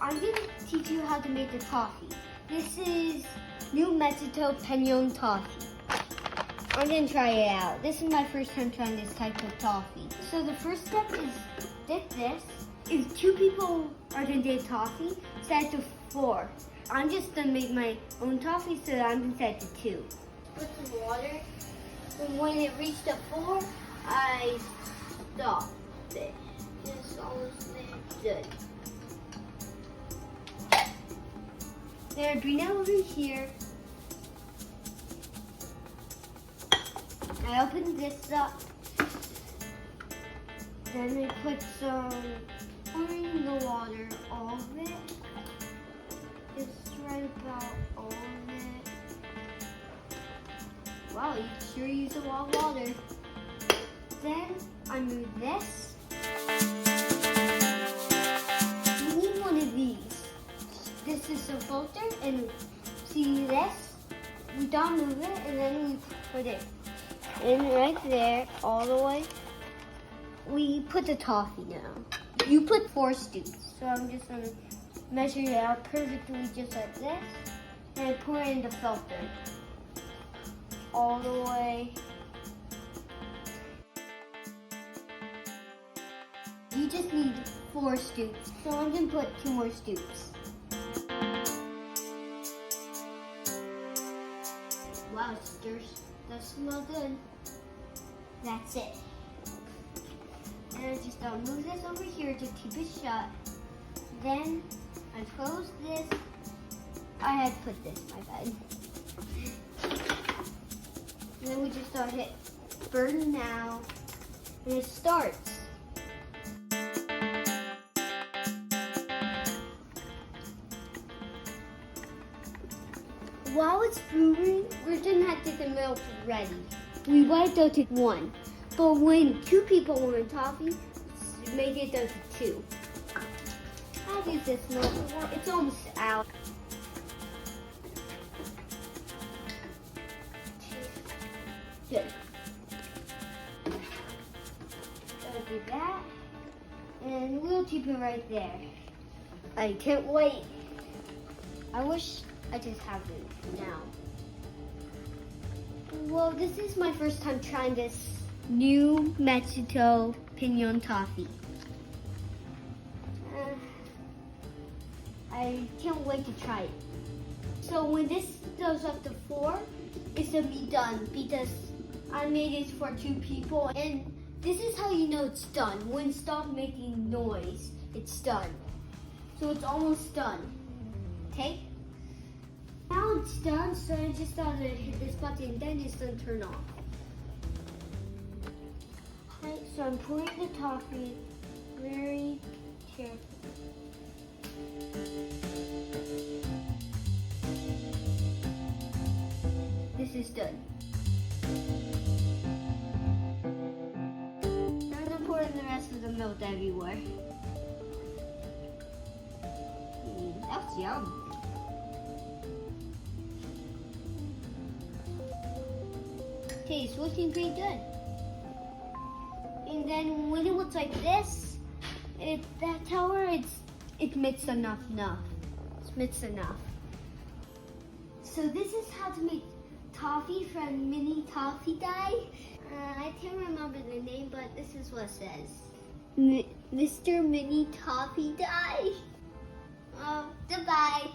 I'm going to teach you how to make the toffee. This is New Mexico Pinon Toffee. I'm going to try it out. This is my first time trying this type of toffee. So the first step is dip this. If 2 people are going to do toffee, set it to 4. I'm just going to make my own toffee, so I'm going to set it to 2. Put some water. And when it reached the 4, I stop it. It's almost there. Good. Then I bring it over here. I open this up. Then I put some pouring the water, all of it. It's right about all of it. Wow, you sure use a lot of water. Then I move this. You need one of these. This is a filter, and see this? We don't move it, and then we put it in right there, all the way. We put the toffee now. You put 4 scoops, so I'm just gonna measure it out perfectly just like this, and I pour it in the filter. All the way. You just need 4 scoops. So I'm gonna put 2 more scoops. Wow, that smells good. That's it. And I just gotta move this over here to keep it shut. Then I close this. I had put this, my bad. And then we just start hit burn now, and it starts. While it's brewing, we're gonna have to get the milk ready. We wiped out to 1, but when 2 people want toffee, make it down to 2. I've used this milk before. It's almost out. Good. Gotta do that, and we'll keep it right there. I can't wait. I wish I just have it now. Well, this is my first time trying this New Mexico Pinon Toffee. I can't wait to try it. So when this goes up to 4, it's gonna be done because I made it for 2 people, and this is how you know it's done. When it stops making noise, it's done. So it's almost done. Okay? Now it's done, so I just gotta hit this button, then it's gonna turn off. Right, so I'm pouring the toffee very carefully. This is done. Now I'm gonna pour in the rest of the milk everywhere. That's yum. Okay, it's looking pretty good. And then when it looks like this, that's how it's mixed enough. It's mixed enough. So this is how to make toffee from Mini Toffee Dye. I can't remember the name, but this is what it says. Mr. Mini Toffee Dye. Goodbye.